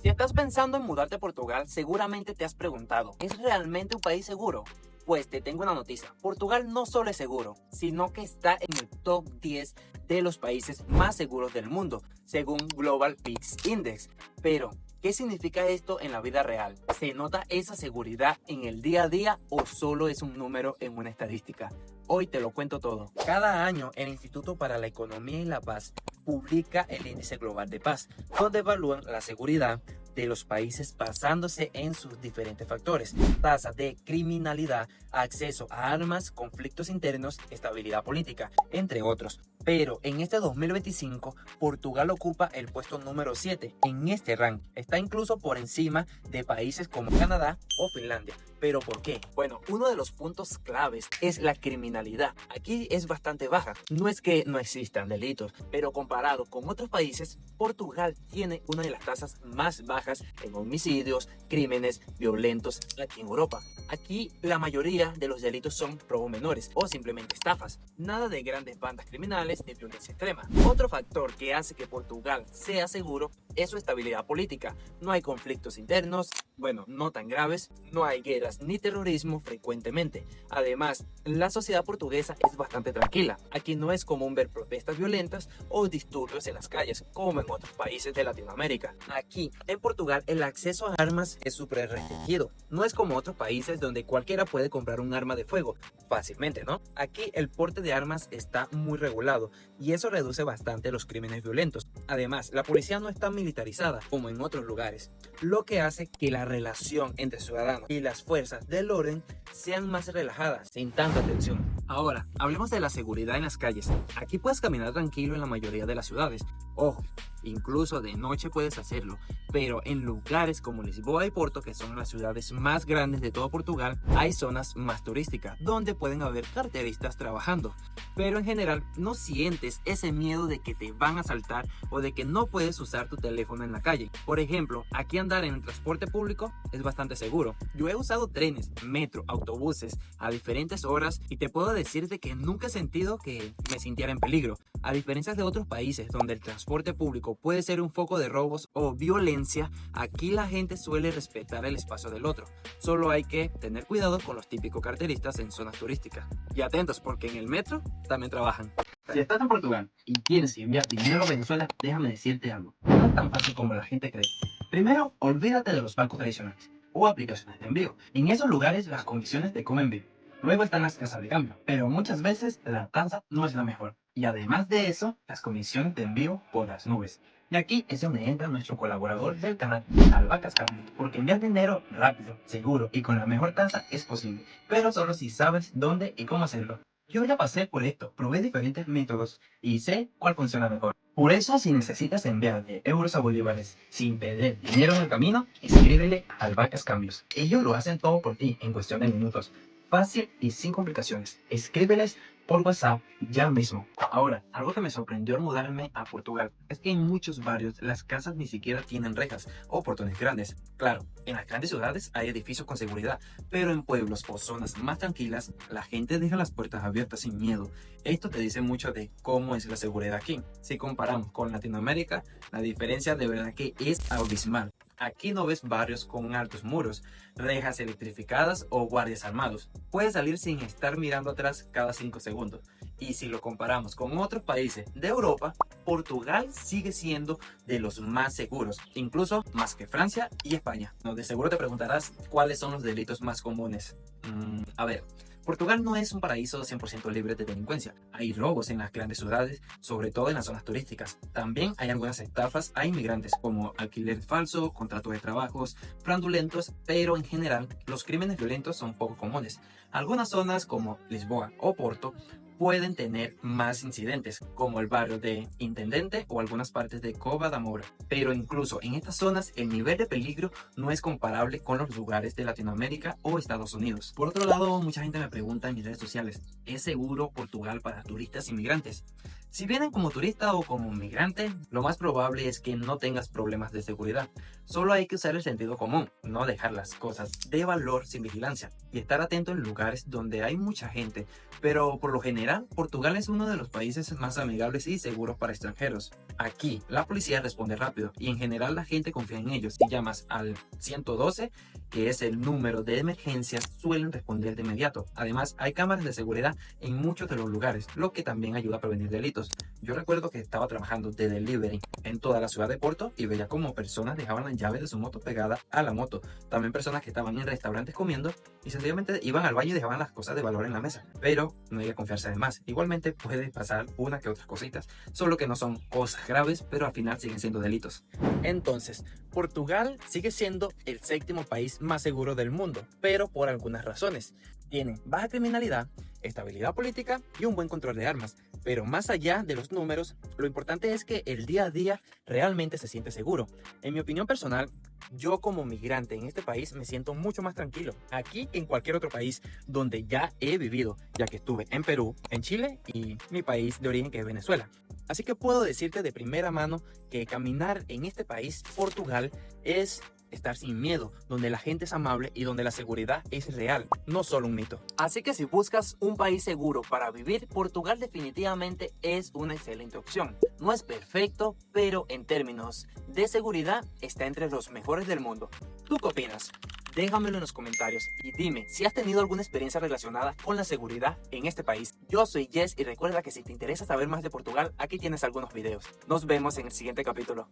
Si estás pensando en mudarte a Portugal, seguramente te has preguntado, ¿es realmente un país seguro? Pues te tengo una noticia, Portugal no solo es seguro, sino que está en el top 10 de los países más seguros del mundo, según Global Peace Index. Pero, ¿qué significa esto en la vida real? ¿Se nota esa seguridad en el día a día o solo es un número en una estadística? Hoy te lo cuento todo. Cada año el Instituto para la Economía y la Paz publica el Índice Global de Paz, donde evalúan la seguridad de los países basándose en sus diferentes factores: tasa de criminalidad, acceso a armas, conflictos internos, estabilidad política, entre otros. Pero en este 2025, Portugal ocupa el puesto número 7 en este ranking. Está incluso por encima de países como Canadá o Finlandia. ¿Pero por qué? Bueno, uno de los puntos claves es la criminalidad. Aquí es bastante baja. No es que no existan delitos, pero comparado con otros países, Portugal tiene una de las tasas más bajas en homicidios, crímenes violentos aquí en Europa. Aquí la mayoría de los delitos son robo menores o simplemente estafas. Nada de grandes bandas criminales de violencia extrema. Otro factor que hace que Portugal sea seguro es su estabilidad política. No hay conflictos internos, bueno, no tan graves, no hay guerras ni terrorismo frecuentemente. Además, la sociedad portuguesa es bastante tranquila. Aquí no es común ver protestas violentas o disturbios en las calles, como en otros países de Latinoamérica. Aquí, en Portugal, el acceso a armas es súper restringido. No es como otros países donde cualquiera puede comprar un arma de fuego fácilmente, ¿no? Aquí el porte de armas está muy regulado y eso reduce bastante los crímenes violentos. Además, la policía no está militarizada como en otros lugares, lo que hace que la relación entre ciudadanos y las fuerzas del orden sean más relajadas, sin tanta tensión. Ahora, hablemos de la seguridad en las calles. Aquí puedes caminar tranquilo en la mayoría de las ciudades. Ojo, incluso de noche puedes hacerlo, pero en lugares como Lisboa y Porto, que son las ciudades más grandes de todo Portugal, hay zonas más turísticas, donde pueden haber carteristas trabajando. Pero en general no sientes ese miedo de que te van a asaltar o de que no puedes usar tu teléfono en la calle. Por ejemplo, aquí andar en el transporte público es bastante seguro. Yo he usado trenes, metro, autobuses a diferentes horas y te puedo decir de que nunca he sentido que me sintiera en peligro. A diferencia de otros países donde el transporte público puede ser un foco de robos o violencia, aquí la gente suele respetar el espacio del otro. Solo hay que tener cuidado con los típicos carteristas en zonas turísticas. Y atentos, porque en el metro también trabajan. Si estás en Portugal y quieres enviar dinero a Venezuela, déjame decirte algo. No es tan fácil como la gente cree. Primero, olvídate de los bancos tradicionales o aplicaciones de envío. En esos lugares las comisiones te comen vivo. Luego están las casas de cambio, pero muchas veces la tasa no es la mejor. Y además de eso, las comisiones de envío por las nubes. Y aquí es donde entra nuestro colaborador del canal, Albacas Cambio, porque enviar dinero rápido, seguro y con la mejor tasa es posible, pero solo si sabes dónde y cómo hacerlo. Yo ya pasé por esto, probé diferentes métodos y sé cuál funciona mejor. Por eso, si necesitas enviar de euros a bolívares sin perder dinero en el camino, escríbele a Albacas Cambios. Ellos lo hacen todo por ti en cuestión de minutos. Fácil y sin complicaciones. Escríbeles por WhatsApp ya mismo. Ahora, algo que me sorprendió al mudarme a Portugal es que en muchos barrios las casas ni siquiera tienen rejas o portones grandes. Claro, en las grandes ciudades hay edificios con seguridad, pero en pueblos o zonas más tranquilas, la gente deja las puertas abiertas sin miedo. Esto te dice mucho de cómo es la seguridad aquí. Si comparamos con Latinoamérica, la diferencia de verdad que es abismal. Aquí no ves barrios con altos muros, rejas electrificadas o guardias armados. Puedes salir sin estar mirando atrás cada 5 segundos. Y si lo comparamos con otros países de Europa, Portugal sigue siendo de los más seguros, incluso más que Francia y España. No, de seguro te preguntarás cuáles son los delitos más comunes. A ver. Portugal no es un paraíso 100% libre de delincuencia. Hay robos en las grandes ciudades, sobre todo en las zonas turísticas. También hay algunas estafas a inmigrantes, como alquiler falso, contratos de trabajos fraudulentos, pero en general los crímenes violentos son poco comunes. Algunas zonas como Lisboa o Porto pueden tener más incidentes, como el barrio de Intendente o algunas partes de Cova da Moura. Pero incluso en estas zonas el nivel de peligro no es comparable con los lugares de Latinoamérica o Estados Unidos. Por otro lado, mucha gente me pregunta en mis redes sociales, ¿es seguro Portugal para turistas inmigrantes? Si vienen como turista o como migrante, lo más probable es que no tengas problemas de seguridad. Solo hay que usar el sentido común, no dejar las cosas de valor sin vigilancia y estar atento en lugares donde hay mucha gente. Pero por lo general, Portugal es uno de los países más amigables y seguros para extranjeros. Aquí, la policía responde rápido y en general la gente confía en ellos. Si llamas al 112, que es el número de emergencia, suelen responder de inmediato. Además, hay cámaras de seguridad en muchos de los lugares, lo que también ayuda a prevenir delitos. Yo recuerdo que estaba trabajando de delivery en toda la ciudad de Porto y veía como personas dejaban las llaves de su moto pegada a la moto. También personas que estaban en restaurantes comiendo y sencillamente iban al baño y dejaban las cosas de valor en la mesa. Pero no hay que confiarse de más. Igualmente puede pasar una que otras cositas, solo que no son cosas graves, pero al final siguen siendo delitos. Entonces, Portugal sigue siendo el séptimo país más seguro del mundo, pero por algunas razones. Tiene baja criminalidad, estabilidad política y un buen control de armas. Pero más allá de los números, lo importante es que el día a día realmente se siente seguro. En mi opinión personal, yo como migrante en este país me siento mucho más tranquilo aquí que en cualquier otro país donde ya he vivido, ya que estuve en Perú, en Chile y mi país de origen que es Venezuela. Así que puedo decirte de primera mano que caminar en este país, Portugal, es estar sin miedo, donde la gente es amable y donde la seguridad es real, no solo un mito. Así que si buscas un país seguro para vivir, Portugal definitivamente es una excelente opción. No es perfecto, pero en términos de seguridad está entre los mejores del mundo. ¿Tú qué opinas? Déjamelo en los comentarios y dime si has tenido alguna experiencia relacionada con la seguridad en este país. Yo soy Jess y recuerda que si te interesa saber más de Portugal, aquí tienes algunos videos. Nos vemos en el siguiente capítulo.